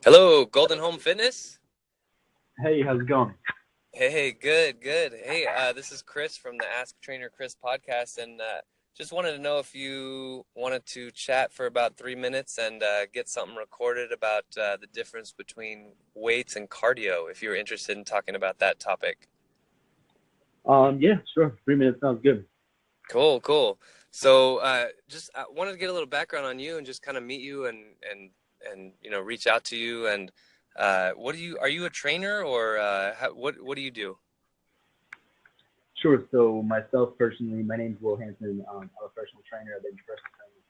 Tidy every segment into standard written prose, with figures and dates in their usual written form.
Hello, Golden Home Fitness. Hey, how's it going? Hey, good, good. Hey, this is Chris from the Ask Trainer Chris podcast, and just wanted to know if you wanted to chat for about 3 minutes and get something recorded about the difference between weights and cardio, if you're interested in talking about that topic. Yeah, sure. 3 minutes sounds good. Cool, cool. So, just wanted to get a little background on you and just kind of meet you and reach out to you. And are you a trainer or what do you do? Sure. So myself personally, my name's Will Hanson. I'm a personal trainer. I've been personal training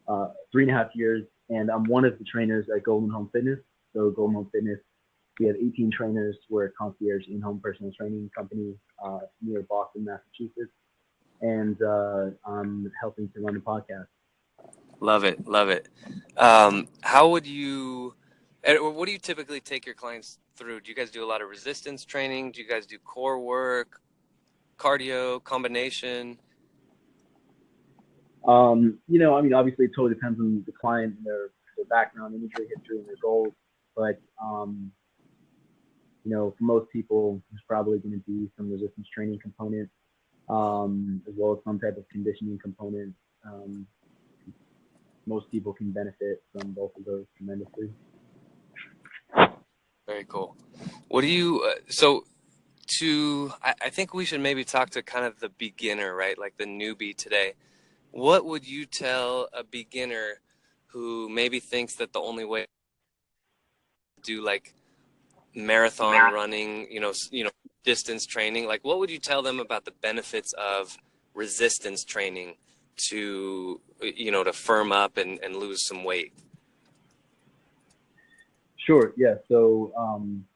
for 3.5 years, and I'm one of the trainers at Golden Home Fitness. So Golden Home Fitness, we have 18 trainers. We're a concierge in-home personal training company near Boston, Massachusetts, and I'm helping to run the podcast. Love it, love it. How would you, or what do you typically take your clients through? Do you guys do a lot of resistance training? Do you guys do core work, cardio, combination? Obviously, it totally depends on the client and their background, injury history, and their goals. But for most people, there's probably going to be some resistance training component, as well as some type of conditioning component. Um, Most people can benefit from both of those tremendously. Very cool. What do you, I think we should maybe talk to kind of the beginner, right? Like the newbie today. What would you tell a beginner who maybe thinks that the only way to do like marathon running, distance training, like what would you tell them about the benefits of resistance training to firm up and lose some weight? Sure, yeah. So,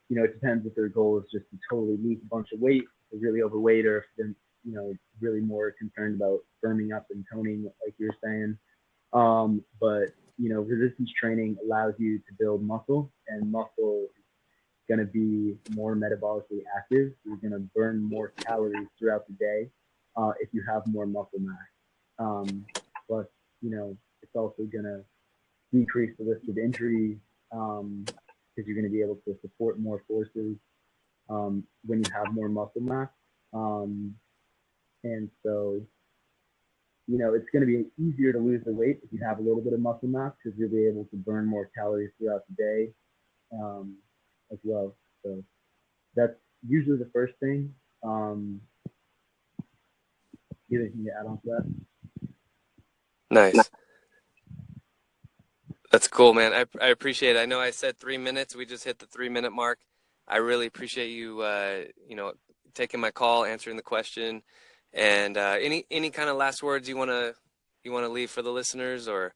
it depends if their goal is just to totally lose a bunch of weight, if they're really overweight, or if they're, really more concerned about firming up and toning, like you're saying. But, resistance training allows you to build muscle, and muscle is going to be more metabolically active. You're going to burn more calories throughout the day if you have more muscle mass. Plus, it's also going to decrease the risk of injury because you're going to be able to support more forces when you have more muscle mass. Um, and so, it's going to be easier to lose the weight if you have a little bit of muscle mass because you'll be able to burn more calories throughout the day um, as well. So that's usually the first thing. Um, Anything to add on to that? Nice. That's cool, man. I appreciate it. I know I said 3 minutes. We just hit the 3 minute mark. I really appreciate you, taking my call, answering the question, and any kind of last words you want to leave for the listeners, or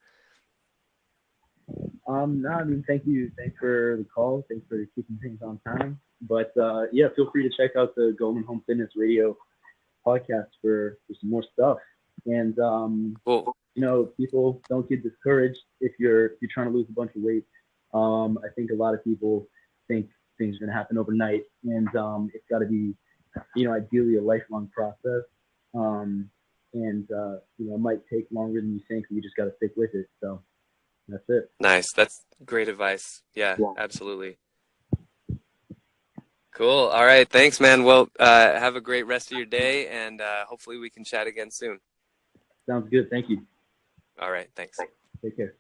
No, I mean, thank you. Thanks for the call. Thanks for keeping things on time. But yeah, feel free to check out the Golden Home Fitness Radio podcast for some more stuff. And cool. people don't get discouraged if you're trying to lose a bunch of weight. I think a lot of people think things are going to happen overnight, and it's got to be, ideally a lifelong process. Um, and it might take longer than you think. You just got to stick with it. So that's it. Nice. That's great advice. Yeah, Yeah. absolutely. Cool. All right. Thanks, man. Well, have a great rest of your day, and hopefully we can chat again soon. Sounds good. Thank you. All right. Thanks. Take care.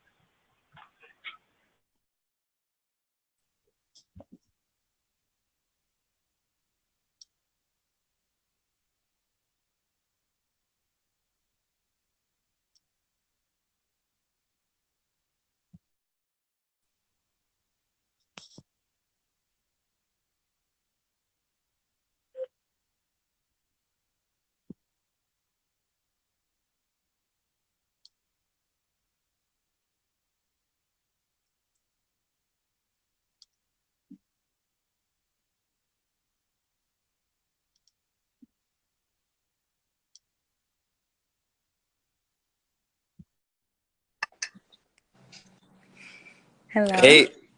Hello.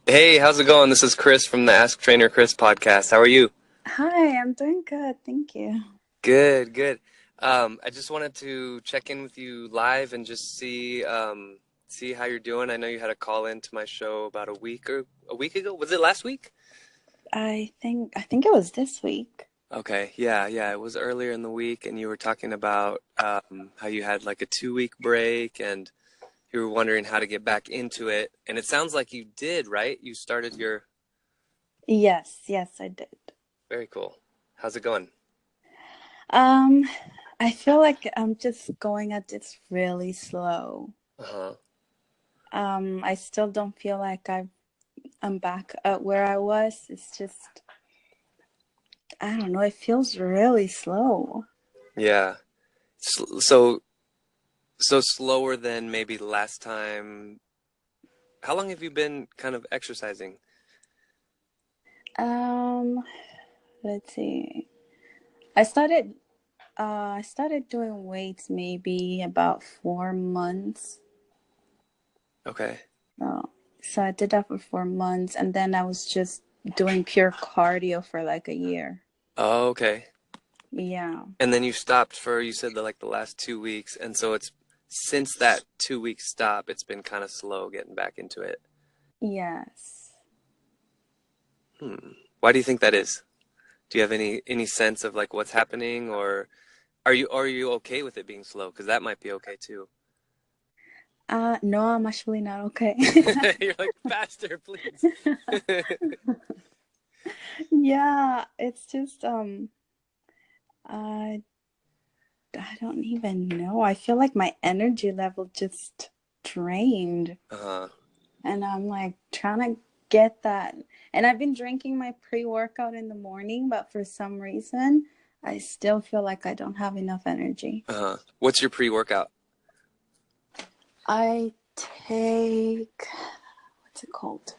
Hey, how's it going? This is Chris from the Ask Trainer Chris podcast. How are you? Hi, I'm doing good. Thank you. Good, good. I just wanted to check in with you live and just see, see how you're doing. I know you had a call into my show about a week ago. Was it last week? I think it was this week. Okay, yeah, yeah. It was earlier in the week, and you were talking about how you had like a 2 week break, and you were wondering how to get back into it. And it sounds like you did, right? You started your Yes, I did. very cool. How's it going? Um, I feel like I'm just going at this really slow. Uh-huh. I still don't feel like I'm back at where I was. It's just, I don't know, it feels really slow. Yeah. So slower than maybe last time. How long have you been kind of exercising? Um, let's see. I started I started doing weights maybe about 4 months. Okay. So I did that for 4 months, and then I was just doing pure cardio for like a year. Oh, okay. Yeah. And then you stopped for, you said, the last 2 weeks, and so it's since that 2 week stop, it's been kind of slow getting back into it. Yes. Hmm. Why do you think that is? Do you have any sense of like what's happening, or are you okay with it being slow? Because that might be okay too. No, I'm actually not okay. You're like faster, please. Yeah, it's just I I don't even know. I feel like my energy level just drained. Uh-huh. And I'm like trying to get that. And I've been drinking my pre-workout in the morning, but for some reason, I still feel like I don't have enough energy. Uh-huh. What's your pre-workout? I take, what's it called?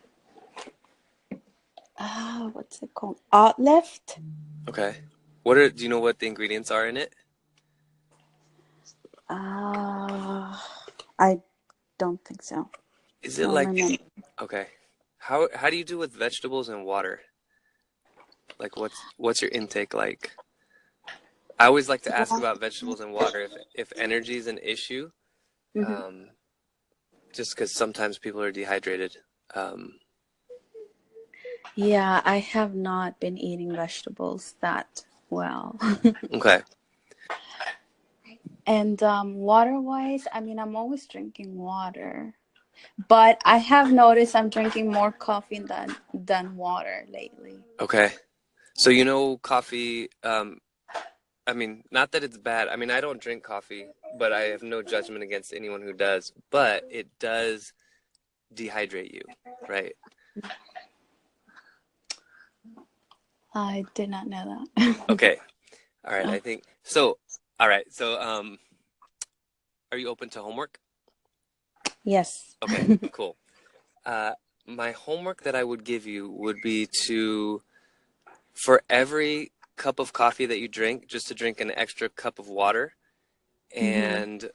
What's it called? Lift. Okay. Do you know what the ingredients are in it? Uh, I don't think so. Is I it don't like, remember. okay. How do you do with vegetables and water? Like what's your intake like? I always like to ask about vegetables and water if energy is an issue, Hmm. um, just because sometimes people are dehydrated. Um, Yeah, I have not been eating vegetables that well. okay. And water-wise, I mean, I'm always drinking water. But I have noticed I'm drinking more coffee than water lately. Okay. So coffee, I mean, not that it's bad. I mean, I don't drink coffee, but I have no judgment against anyone who does. But it does dehydrate you, right? I did not know that. Okay. All right. I think so. All right. So, are you open to homework? Yes. Okay. Cool. Uh, my homework that I would give you would be for every cup of coffee that you drink, just to drink an extra cup of water. Hmm. And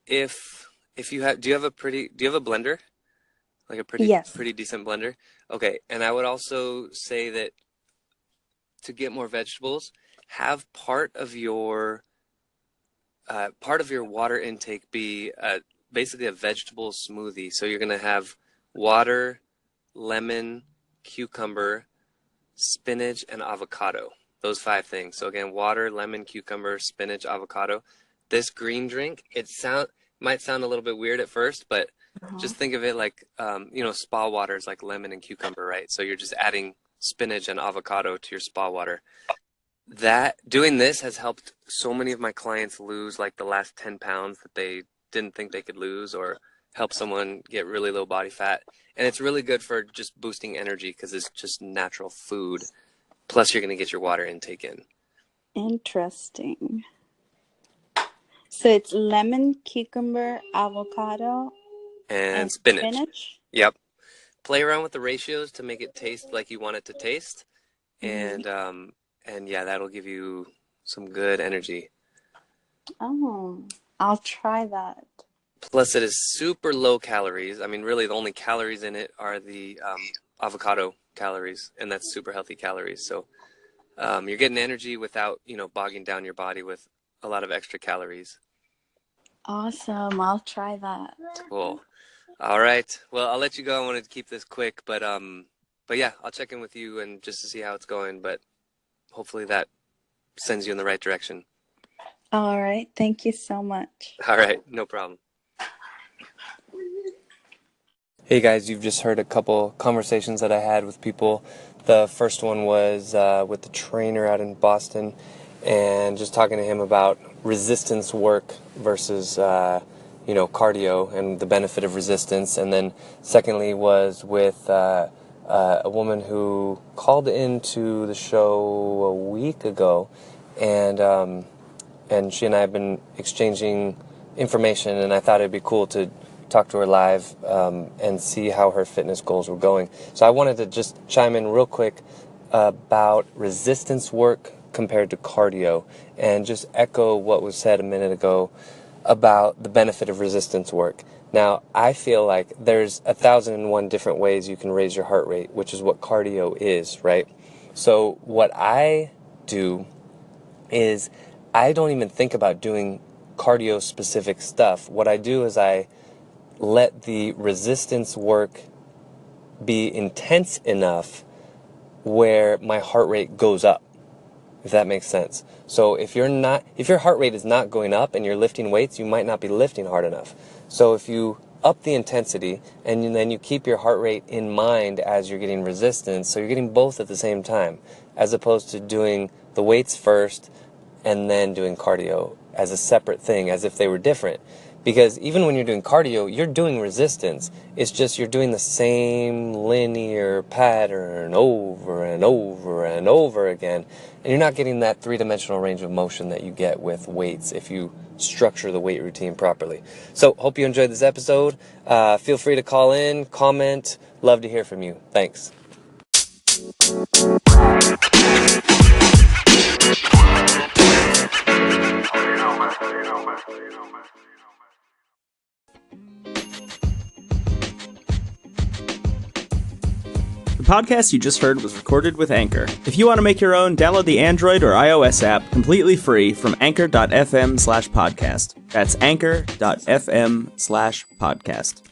if you have, do you have a blender? Like a Yes. pretty decent blender? Okay. And I would also say that to get more vegetables, have part of your water intake be basically a vegetable smoothie. So you're gonna have water, lemon, cucumber, spinach, and avocado. Those five things. So again, water, lemon, cucumber, spinach, avocado. This green drink, might sound a little bit weird at first, but Uh-huh. just think of it like spa water is like lemon and cucumber, right? So you're just adding spinach and avocado to your spa water. That doing this has helped so many of my clients lose like the last 10 pounds that they didn't think they could lose, or help someone get really low body fat. And it's really good for just boosting energy because it's just natural food. Plus, you're going to get your water intake in. Interesting. So it's lemon, cucumber, avocado, And and spinach. spinach. Yep. Play around with the ratios to make it taste like you want it to taste. Hmm. And yeah, that'll give you some good energy. Oh, I'll try that. Plus, it is super low calories. I mean, really, the only calories in it are the avocado calories, and that's super healthy calories. So you're getting energy without, bogging down your body with a lot of extra calories. Awesome. I'll try that. Cool. All right. Well, I'll let you go. I wanted to keep this quick, but yeah, I'll check in with you and just to see how it's going, but hopefully that sends you in the right direction. All right. Thank you so much. All right, no problem. Hey guys, you've just heard a couple conversations that I had with people. The first one was with the trainer out in Boston, and just talking to him about resistance work versus cardio and the benefit of resistance. And then secondly was with a woman who called into the show a week ago, and she and I have been exchanging information, and I thought it'd be cool to talk to her live and see how her fitness goals were going. So I wanted to just chime in real quick about resistance work compared to cardio, and just echo what was said a minute ago about the benefit of resistance work. Now, I feel like there's 1,001 different ways you can raise your heart rate, which is what cardio is, right? So what I do is I don't even think about doing cardio specific stuff. What I do is I let the resistance work be intense enough where my heart rate goes up, if that makes sense. So if your heart rate is not going up and you're lifting weights, you might not be lifting hard enough. So if you up the intensity and then you keep your heart rate in mind as you're getting resistance, so you're getting both at the same time, as opposed to doing the weights first and then doing cardio as a separate thing, as if they were different. Because even when you're doing cardio, you're doing resistance. It's just you're doing the same linear pattern over and over and over again. And you're not getting that three-dimensional range of motion that you get with weights if you structure the weight routine properly. So, hope you enjoyed this episode. Feel free to call in, comment. Love to hear from you. Thanks. The podcast you just heard was recorded with Anchor. If you want to make your own, download the Android or iOS app completely free from anchor.fm/podcast. That's anchor.fm/podcast.